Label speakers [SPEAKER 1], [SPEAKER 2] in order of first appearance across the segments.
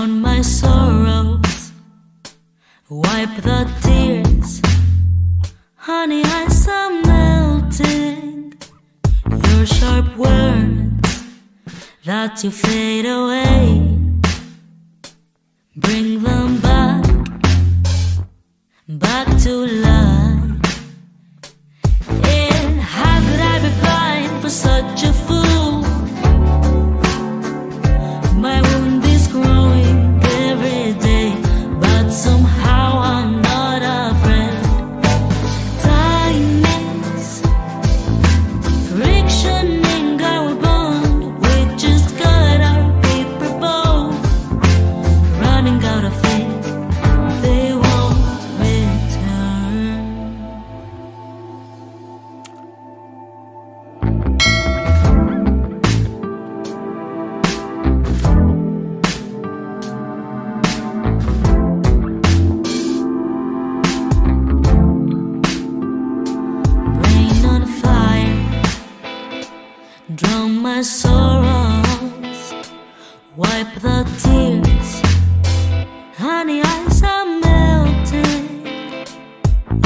[SPEAKER 1] drown my sorrows, wipe the tears. Honey, eyes are melting. Your sharp words that you fade away, bring them back to life. And how could I be blind for such a fool? My wound is growing every day, but somehow I'm not afraid. Time is frictioning our bond. We just got our paper bone, running out of faith. They won't return. Brain on fire, drown my sorrows, wipe the tears. Honey, eyes are melting.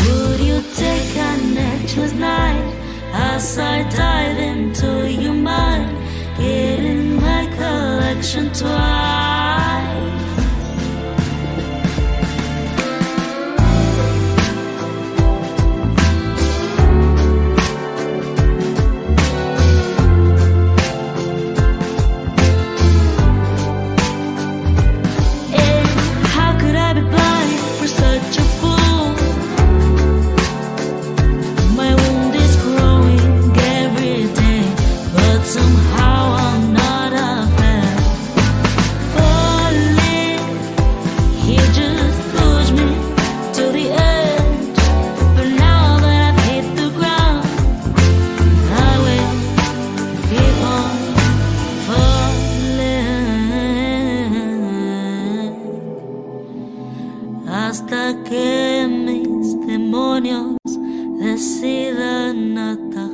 [SPEAKER 1] Would you take a necklace night as I dive into your mind? Get in my collection twice. And how could I be blind for such a fool? My wound is growing every day, but somehow I'm not afraid. Falling, he just pushed me to the edge. But now that I've hit the ground, I will keep on falling hasta que mis demonios decidan atacar.